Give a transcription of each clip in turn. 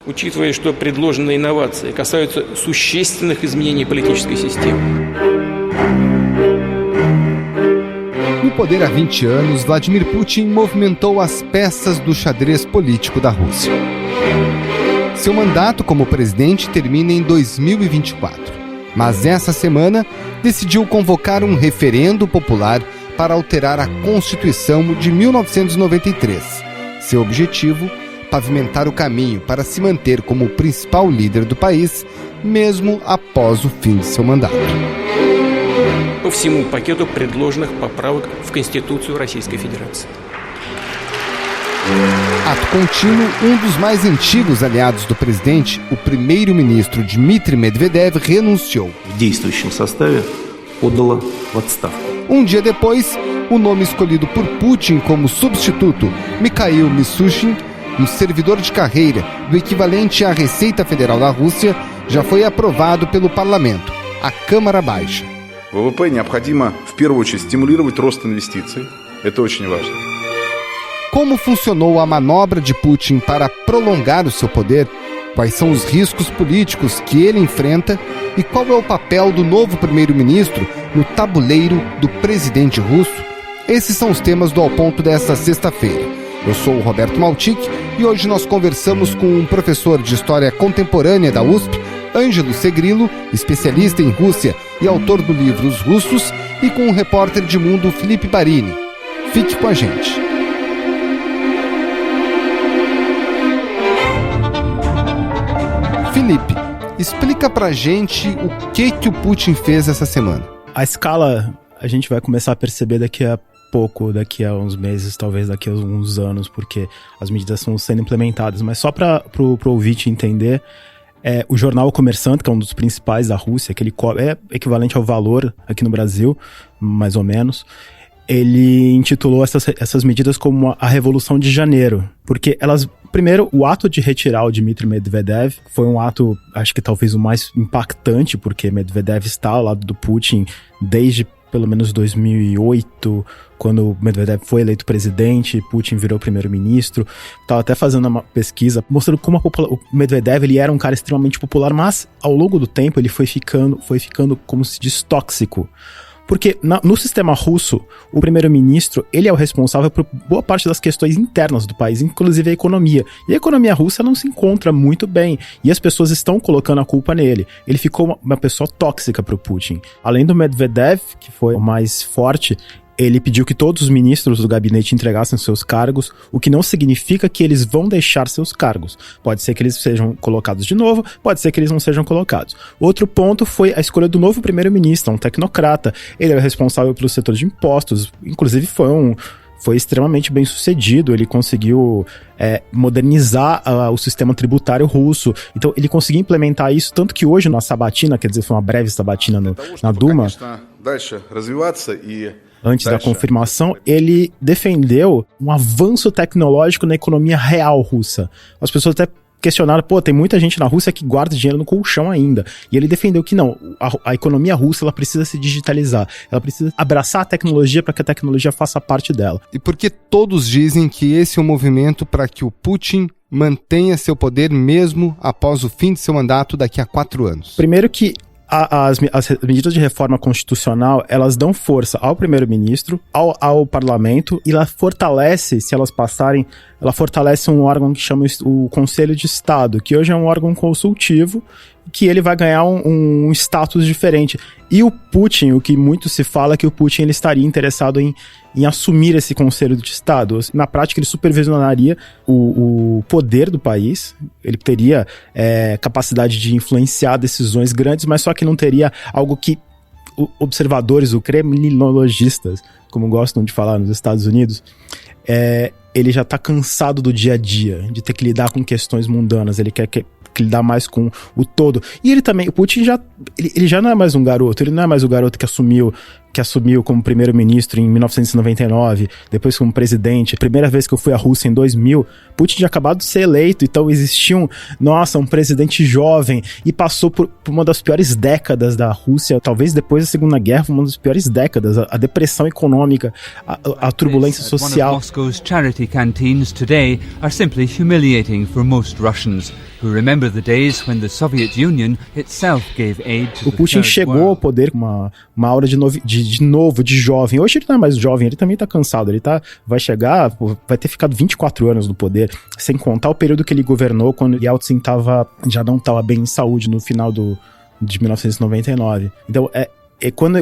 Учитывая, что предложенные инновации касаются существенных изменений политической системы. No poder há 20 anos, Vladimir Putin movimentou as peças do xadrez político da Rússia. Seu mandato como presidente termina em 2024, mas essa semana decidiu convocar um referendo popular para alterar a Constituição de 1993. Seu objetivo: pavimentar o caminho para se manter como o principal líder do país, mesmo após o fim de seu mandato. По всему пакету предложенных поправок в Конституцию Российской Федерации. Ato contínuo, um dos mais antigos aliados do presidente, o primeiro-ministro Dmitry Medvedev, renunciou. В действующем составе подала в отставку. Um dia depois, o nome escolhido por Putin como substituto, Mikhail Mishustin, um servidor de carreira do equivalente à Receita Federal da Rússia, já foi aprovado pelo parlamento, a Câmara Baixa. ВВП необходимо, в первую очередь, стимулировать рост инвестиций. Это очень важно. Como funcionou a manobra de Putin para prolongar o seu poder? Quais são os riscos políticos que ele enfrenta? E qual é o papel do novo primeiro-ministro no tabuleiro do presidente russo? Esses são os temas do Ao Ponto desta sexta-feira. Eu sou o Roberto Maltic e hoje nós conversamos com um professor de História Contemporânea da USP, Ângelo Segrilo, especialista em Rússia e autor do livro Os Russos, e com o repórter de mundo Felipe Barini. Fique com a gente. Felipe, explica pra gente o que o Putin fez essa semana. A escala a gente vai começar a perceber daqui a pouco, daqui a uns meses, talvez daqui a uns anos, porque as medidas estão sendo implementadas. Mas só para o ouvinte entender, o jornal O Comerçante, que é um dos principais da Rússia, que ele é equivalente ao Valor aqui no Brasil, mais ou menos, ele intitulou essas medidas como a Revolução de Janeiro, porque elas... Primeiro, o ato de retirar o Dmitry Medvedev foi um ato, acho que talvez o mais impactante, porque Medvedev está ao lado do Putin desde pelo menos 2008, quando Medvedev foi eleito presidente, Putin virou primeiro-ministro. Estava até fazendo uma pesquisa mostrando como o Medvedev ele era um cara extremamente popular, mas ao longo do tempo ele foi ficando como se diz, tóxico. Porque no sistema russo, o primeiro-ministro, ele é o responsável por boa parte das questões internas do país, inclusive a economia. E a economia russa não se encontra muito bem, e as pessoas estão colocando a culpa nele. Ele ficou uma pessoa tóxica para o Putin. Além do Medvedev, que foi o mais forte, ele pediu que todos os ministros do gabinete entregassem seus cargos, o que não significa que eles vão deixar seus cargos. Pode ser que eles sejam colocados de novo, pode ser que eles não sejam colocados. Outro ponto foi a escolha do novo primeiro-ministro, um tecnocrata. Ele era responsável pelo setor de impostos, inclusive foi extremamente bem sucedido, ele conseguiu modernizar o sistema tributário russo, então ele conseguiu implementar isso, tanto que hoje na sabatina, quer dizer, foi uma breve sabatina na Duma, antes da confirmação, ele defendeu um avanço tecnológico na economia real russa. As pessoas até questionaram, tem muita gente na Rússia que guarda dinheiro no colchão ainda. E ele defendeu que não, a economia russa ela precisa se digitalizar, ela precisa abraçar a tecnologia para que a tecnologia faça parte dela. E por que todos dizem que esse é um movimento para que o Putin mantenha seu poder mesmo após o fim de seu mandato daqui a 4 anos? Primeiro que as medidas de reforma constitucional, elas dão força ao primeiro-ministro, ao parlamento, e ela fortalece, se elas passarem, ela fortalece um órgão que chama o Conselho de Estado, que hoje é um órgão consultivo, que ele vai ganhar um status diferente. E o Putin, o que muito se fala é que o Putin ele estaria interessado em assumir esse Conselho de Estado. Na prática, ele supervisionaria o poder do país, ele teria capacidade de influenciar decisões grandes, mas só que não teria algo que observadores, kremlinologistas, como gostam de falar nos Estados Unidos, ele já está cansado do dia a dia, de ter que lidar com questões mundanas, ele quer lidar mais com o todo. E ele também, o Putin ele já não é mais um garoto, ele não é mais o garoto que assumiu que assumiu como primeiro-ministro em 1999, depois como presidente, primeira vez que eu fui à Rússia em 2000, Putin tinha acabado de ser eleito, então existia um presidente jovem, e passou por uma das piores décadas da Rússia, talvez depois da Segunda Guerra, uma das piores décadas, a depressão econômica, a turbulência social. Moscow's charity canteens today are simply humiliating for most Russians who remember the days when the Soviet Union itself gave aid to O Putin chegou ao poder com uma aura de jovem. Hoje ele não é mais jovem, ele também tá cansado, vai ter ficado 24 anos no poder, sem contar o período que ele governou quando Yeltsin já não estava bem em saúde no final de 1999. Então,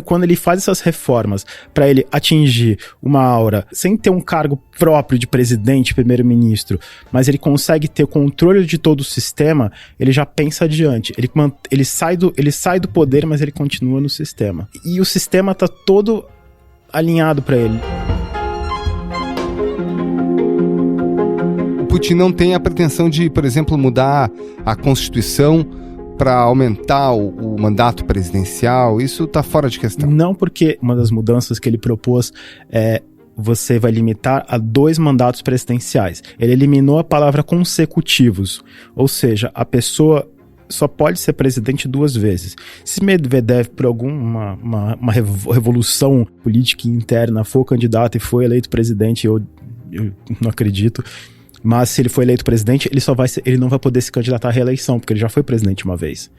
quando ele faz essas reformas para ele atingir uma aura sem ter um cargo próprio de presidente, primeiro-ministro, mas ele consegue ter controle de todo o sistema, ele já pensa adiante. Ele sai do poder, mas ele continua no sistema. E o sistema tá todo alinhado para ele. O Putin não tem a pretensão de, por exemplo, mudar a Constituição para aumentar o mandato presidencial. Isso está fora de questão. Não, porque uma das mudanças que ele propôs é você vai limitar a 2 mandatos presidenciais. Ele eliminou a palavra consecutivos, ou seja, a pessoa só pode ser presidente 2 vezes. Se Medvedev, por alguma uma revolução política interna, for candidato e for eleito presidente, eu não acredito. Mas se ele for eleito presidente, ele não vai poder se candidatar à reeleição, porque ele já foi presidente uma vez.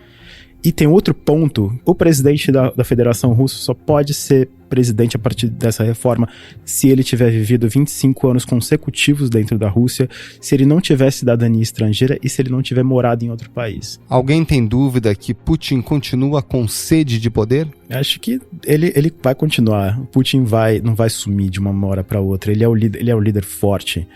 E tem outro ponto: o presidente da Federação Russa só pode ser presidente a partir dessa reforma se ele tiver vivido 25 anos consecutivos dentro da Rússia, se ele não tiver cidadania estrangeira e se ele não tiver morado em outro país. Alguém tem dúvida que Putin continua com sede de poder? Acho que ele vai continuar. O Putin não vai sumir de uma hora para outra. Ele é o líder forte.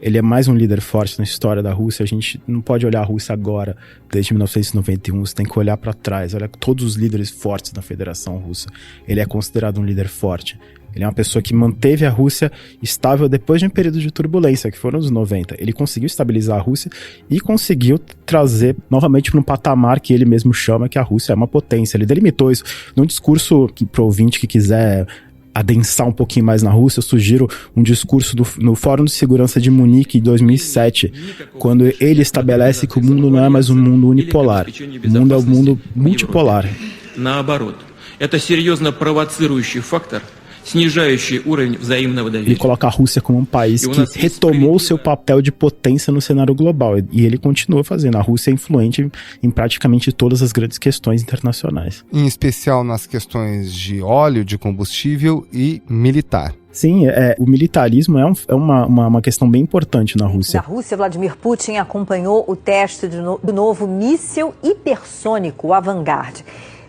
Ele é mais um líder forte na história da Rússia. A gente não pode olhar a Rússia agora, desde 1991, você tem que olhar para trás. Olha todos os líderes fortes da Federação Russa. Ele é considerado um líder forte. Ele é uma pessoa que manteve a Rússia estável depois de um período de turbulência, que foram os 90. Ele conseguiu estabilizar a Rússia e conseguiu trazer novamente para um patamar que ele mesmo chama que a Rússia é uma potência. Ele delimitou isso num discurso que, para o ouvinte que quiser adensar um pouquinho mais na Rússia, eu sugiro um discurso no Fórum de Segurança de Munique, em 2007, quando ele estabelece que o mundo não é mais um mundo unipolar, o mundo é um mundo multipolar. Наоборот, это серьезно провоцирующий фактор, снижающий уровень взаимного доверия. Ele coloca a Rússia como um país que retomou seu papel de potência no cenário global, e ele continua fazendo. A Rússia é influente em praticamente todas as grandes questões internacionais. Em especial nas questões de óleo, de combustível e militar. Sim, o militarismo é uma questão bem importante na Rússia. Da Rússia, Vladimir Putin acompanhou o teste do novo míssil hipersônico, o Avangard.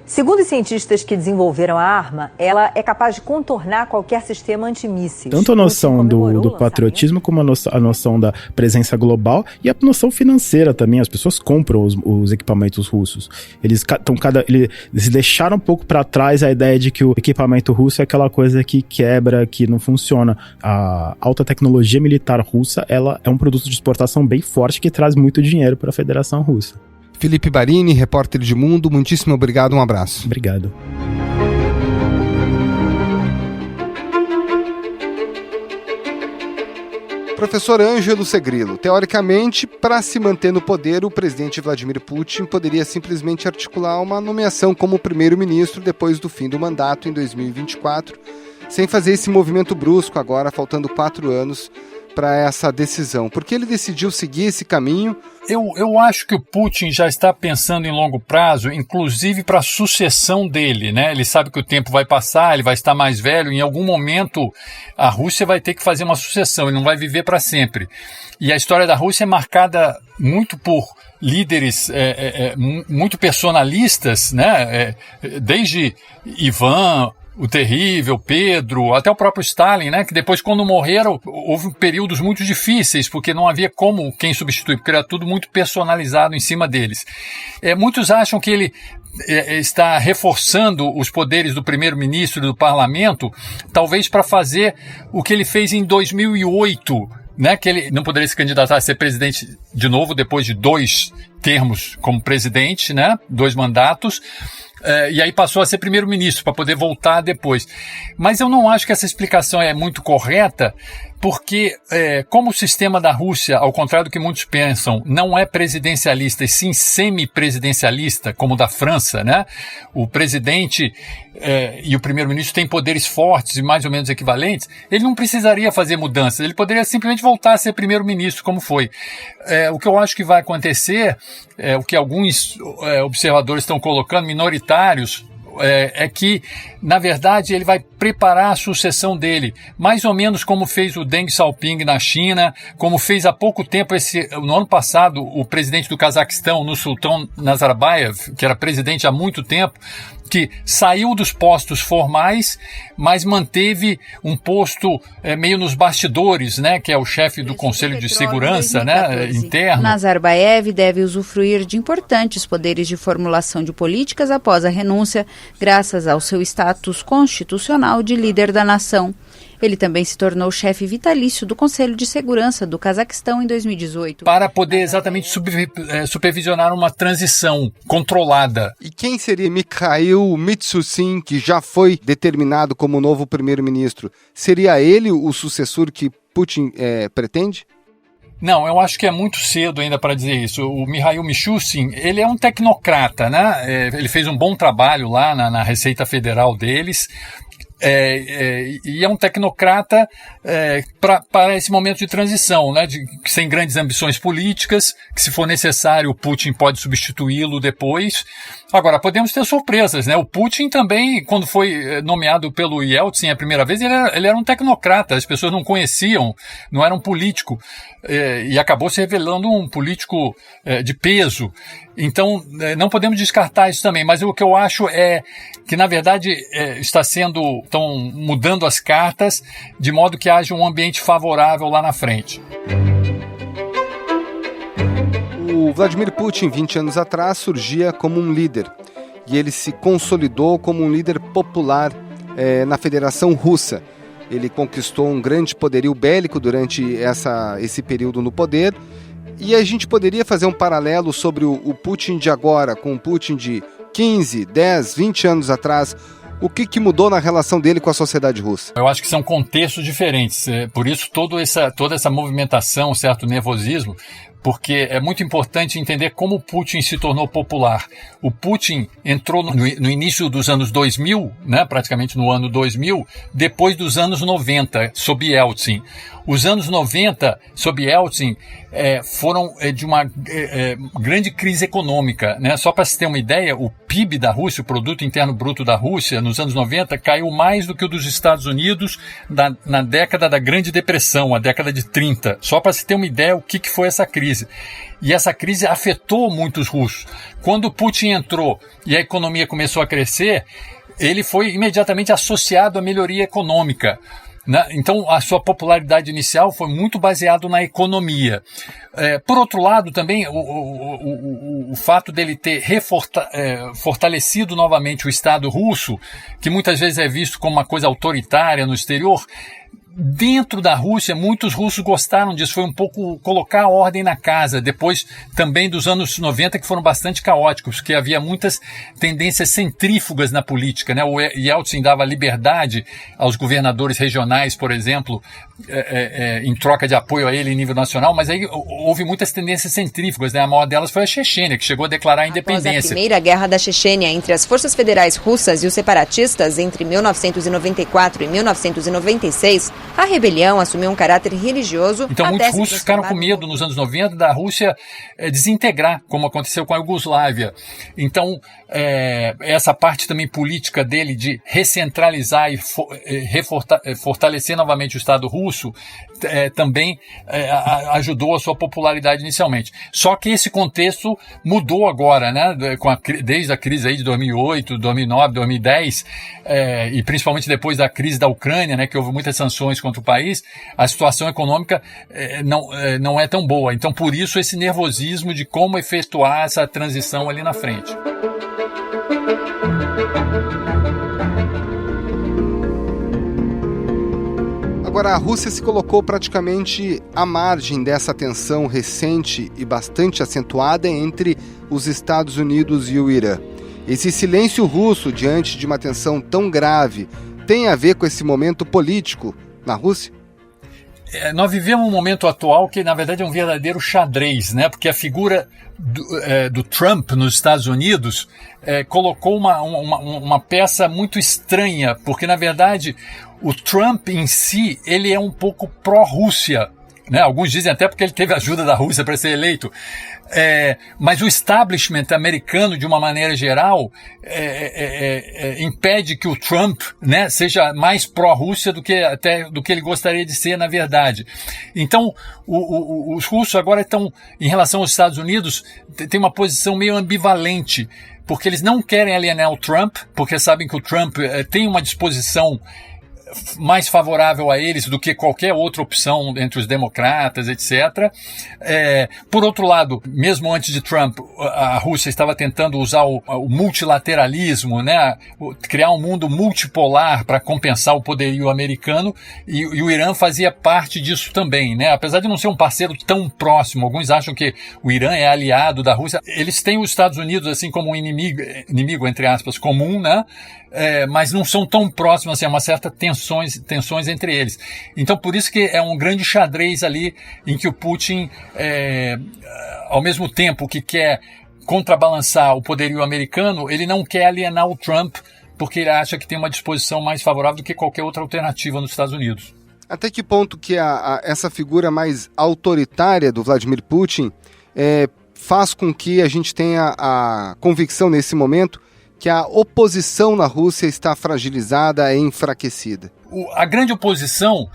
Segundo os cientistas que desenvolveram a arma, ela é capaz de contornar qualquer sistema antimísseis. Tanto a noção do patriotismo como a noção da presença global e a noção financeira também. As pessoas compram os equipamentos russos. Eles deixaram um pouco para trás a ideia de que o equipamento russo é aquela coisa que quebra, que não funciona. A alta tecnologia militar russa, ela é um produto de exportação bem forte que traz muito dinheiro para a Federação Russa. Felipe Barini, repórter de Mundo, muitíssimo obrigado, um abraço. Obrigado. Professor Ângelo Segrilo, teoricamente, para se manter no poder, o presidente Vladimir Putin poderia simplesmente articular uma nomeação como primeiro-ministro depois do fim do mandato em 2024, sem fazer esse movimento brusco agora, faltando 4 anos para essa decisão. Por que ele decidiu seguir esse caminho? Eu acho que o Putin já está pensando em longo prazo, inclusive para a sucessão dele, né? Ele sabe que o tempo vai passar, ele vai estar mais velho, em algum momento a Rússia vai ter que fazer uma sucessão, ele não vai viver para sempre. E a história da Rússia é marcada muito por líderes muito personalistas, né? Desde Ivan, o terrível, Pedro, até o próprio Stalin, né, que depois, quando morreram, houve períodos muito difíceis, porque não havia como quem substituir, porque era tudo muito personalizado em cima deles. Muitos acham que ele está reforçando os poderes do primeiro-ministro e do parlamento, talvez para fazer o que ele fez em 2008, né, que ele não poderia se candidatar a ser presidente de novo depois de 2 termos como presidente, né, 2 mandatos, e aí passou a ser primeiro-ministro para poder voltar depois. Mas eu não acho que essa explicação é muito correta, porque como o sistema da Rússia, ao contrário do que muitos pensam, não é presidencialista e sim semi-presidencialista, como o da França, né? O presidente e o primeiro-ministro têm poderes fortes e mais ou menos equivalentes, ele não precisaria fazer mudanças, ele poderia simplesmente voltar a ser primeiro-ministro, como foi. O que eu acho que vai acontecer, o que alguns observadores estão colocando, minoritários, é que, na verdade, ele vai preparar a sucessão dele, mais ou menos como fez o Deng Xiaoping na China, como fez há pouco tempo, no ano passado, o presidente do Cazaquistão, Nursultan Nazarbayev, que era presidente há muito tempo, que saiu dos postos formais, mas manteve um posto meio nos bastidores, né, que é o chefe do Conselho de Segurança, né, interno. Nazarbayev deve usufruir de importantes poderes de formulação de políticas após a renúncia, graças ao seu status constitucional de líder da nação. Ele também se tornou chefe vitalício do Conselho de Segurança do Cazaquistão em 2018. Para poder exatamente supervisionar uma transição controlada. E quem seria Mikhail Mishustin, que já foi determinado como novo primeiro-ministro? Seria ele o sucessor que Putin pretende? Não, eu acho que é muito cedo ainda para dizer isso. O Mikhail Mishustin, ele é um tecnocrata, né? Ele fez um bom trabalho lá na Receita Federal deles. E é um tecnocrata para esse momento de transição, né, sem grandes ambições políticas, que se for necessário o Putin pode substituí-lo depois. Agora, podemos ter surpresas, né? O Putin também, quando foi nomeado pelo Yeltsin a primeira vez, ele era um tecnocrata, as pessoas não conheciam, não era um político, e acabou se revelando um político de peso. Então, não podemos descartar isso também, mas o que eu acho é que, na verdade, estão mudando as cartas de modo que haja um ambiente favorável lá na frente. O Vladimir Putin, 20 anos atrás, surgia como um líder e ele se consolidou como um líder popular na Federação Russa. Ele conquistou um grande poderio bélico durante esse período no poder. E a gente poderia fazer um paralelo sobre o Putin de agora com o Putin de 15, 10, 20 anos atrás. O que mudou na relação dele com a sociedade russa? Eu acho que são contextos diferentes. Por isso, toda essa movimentação, um certo nervosismo, porque é muito importante entender como o Putin se tornou popular. O Putin entrou no início dos anos 2000, né, praticamente no ano 2000, depois dos anos 90, sob Yeltsin. Os anos 90, sob Yeltsin, foram de uma grande crise econômica, né? Só para se ter uma ideia, o PIB da Rússia, o Produto Interno Bruto da Rússia, nos anos 90, caiu mais do que o dos Estados Unidos na década da Grande Depressão, a década de 30. Só para se ter uma ideia o que foi essa crise. E essa crise afetou muitos russos. Quando Putin entrou e a economia começou a crescer, ele foi imediatamente associado à melhoria econômica. Então, a sua popularidade inicial foi muito baseada na economia. Por outro lado, também, o fato dele ter fortalecido novamente o Estado russo, que muitas vezes é visto como uma coisa autoritária no exterior, dentro da Rússia, muitos russos gostaram disso, foi um pouco colocar a ordem na casa, depois também dos anos 90, que foram bastante caóticos, porque havia muitas tendências centrífugas na política, né? O Yeltsin dava liberdade aos governadores regionais, por exemplo, em troca de apoio a ele em nível nacional, mas aí houve muitas tendências centrífugas, né? A maior delas foi a Chechênia, que chegou a declarar a independência. Após a primeira guerra da Chechênia entre as forças federais russas e os separatistas entre 1994 e 1996, a rebelião assumiu um caráter religioso. Então muitos russos ficaram com medo nos anos 90 da Rússia desintegrar, como aconteceu com a Iugoslávia. Então essa parte também política dele de recentralizar e fortalecer novamente o Estado russo também ajudou a sua popularidade inicialmente. Só que esse contexto mudou agora, né? Desde a crise aí de 2008, 2009, 2010, e principalmente depois da crise da Ucrânia, né, que houve muitas sanções contra o país, a situação econômica não é tão boa. Então, por isso, esse nervosismo de como efetuar essa transição ali na frente. Agora, a Rússia se colocou praticamente à margem dessa tensão recente e bastante acentuada entre os Estados Unidos e o Irã. Esse silêncio russo diante de uma tensão tão grave tem a ver com esse momento político na Rússia? Nós vivemos um momento atual que, na verdade, é um verdadeiro xadrez, né? Porque a figura do Trump nos Estados Unidos colocou uma peça muito estranha, porque, na verdade, o Trump em si, ele é um pouco pró-Rússia, né? Alguns dizem até porque ele teve ajuda da Rússia para ser eleito. Mas o establishment americano, de uma maneira geral, impede que o Trump, né, seja mais pró-Rússia do que ele gostaria de ser, na verdade. Então, os russos agora estão, em relação aos Estados Unidos, tem uma posição meio ambivalente, porque eles não querem alienar o Trump, porque sabem que o Trump tem uma disposição mais favorável a eles do que qualquer outra opção entre os democratas, etc. Por outro lado, mesmo antes de Trump, a Rússia estava tentando usar o multilateralismo, né? Criar um mundo multipolar para compensar o poderio americano, e o Irã fazia parte disso também, né? Apesar de não ser um parceiro tão próximo, alguns acham que o Irã é aliado da Rússia. Eles têm os Estados Unidos assim como um inimigo entre aspas, comum, né? Mas não são tão próximos, assim, há uma certa tensões entre eles. Então, por isso que é um grande xadrez ali em que o Putin, ao mesmo tempo que quer contrabalançar o poderio americano, ele não quer alienar o Trump, porque ele acha que tem uma disposição mais favorável do que qualquer outra alternativa nos Estados Unidos. Até que ponto que essa figura mais autoritária do Vladimir Putin faz com que a gente tenha a convicção nesse momento que a oposição na Rússia está fragilizada e enfraquecida? A grande oposição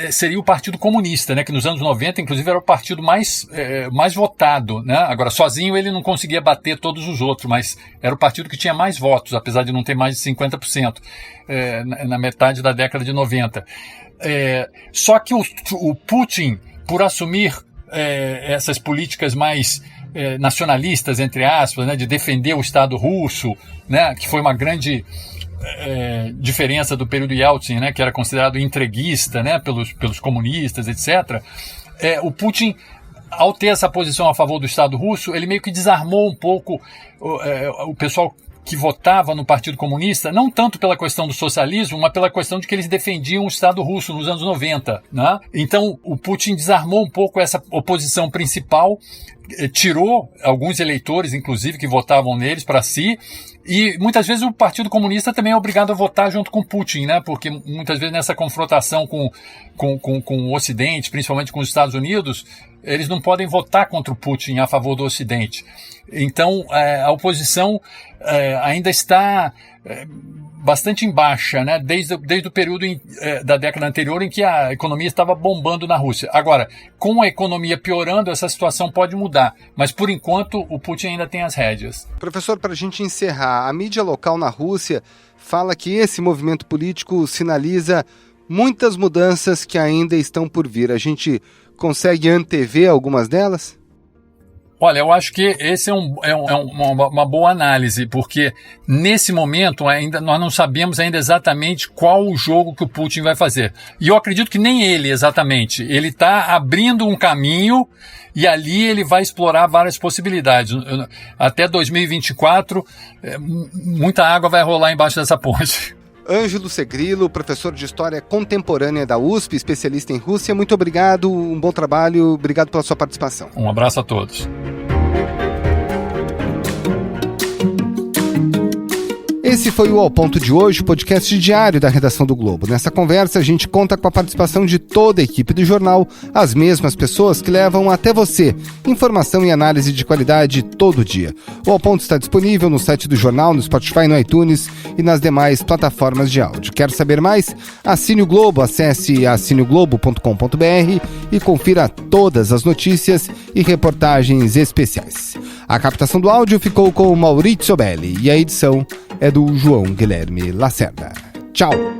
seria o Partido Comunista, né, que nos anos 90, inclusive, era o partido mais votado, né? Agora, sozinho ele não conseguia bater todos os outros, mas era o partido que tinha mais votos, apesar de não ter mais de 50% na metade da década de 90. Só que o Putin, por assumir essas políticas mais nacionalistas, entre aspas, né, de defender o Estado russo, né, que foi uma grande diferença do período Yeltsin, né, que era considerado entreguista, né, pelos comunistas, etc. O Putin, ao ter essa posição a favor do Estado russo, ele meio que desarmou um pouco o pessoal que votava no Partido Comunista, não tanto pela questão do socialismo, mas pela questão de que eles defendiam o Estado russo nos anos 90. Né? Então, o Putin desarmou um pouco essa oposição principal, tirou alguns eleitores, inclusive, que votavam neles para si, e muitas vezes o Partido Comunista também é obrigado a votar junto com Putin, né? Porque muitas vezes nessa confrontação com o Ocidente, principalmente com os Estados Unidos, eles não podem votar contra o Putin a favor do Ocidente. Então, a oposição ainda está bastante em baixa, né? Desde o período da década anterior em que a economia estava bombando na Rússia. Agora, com a economia piorando, essa situação pode mudar, mas por enquanto o Putin ainda tem as rédeas. Professor, para a gente encerrar, a mídia local na Rússia fala que esse movimento político sinaliza muitas mudanças que ainda estão por vir. A gente consegue antever algumas delas? Olha, eu acho que esse é uma boa análise, porque nesse momento ainda nós não sabemos ainda exatamente qual o jogo que o Putin vai fazer. E eu acredito que nem ele exatamente. Ele está abrindo um caminho e ali ele vai explorar várias possibilidades. Até 2024, muita água vai rolar embaixo dessa ponte. Ângelo Segrilo, professor de História Contemporânea da USP, especialista em Rússia, muito obrigado, um bom trabalho, obrigado pela sua participação. Um abraço a todos. Esse foi o Ao Ponto de hoje, podcast diário da redação do Globo. Nessa conversa, a gente conta com a participação de toda a equipe do jornal, as mesmas pessoas que levam até você informação e análise de qualidade todo dia. O Ao Ponto está disponível no site do jornal, no Spotify, no iTunes e nas demais plataformas de áudio. Quer saber mais? Assine o Globo, acesse assineoglobo.com.br e confira todas as notícias e reportagens especiais. A captação do áudio ficou com o Maurizio Belli e a edição é do João Guilherme Lacerda. Tchau!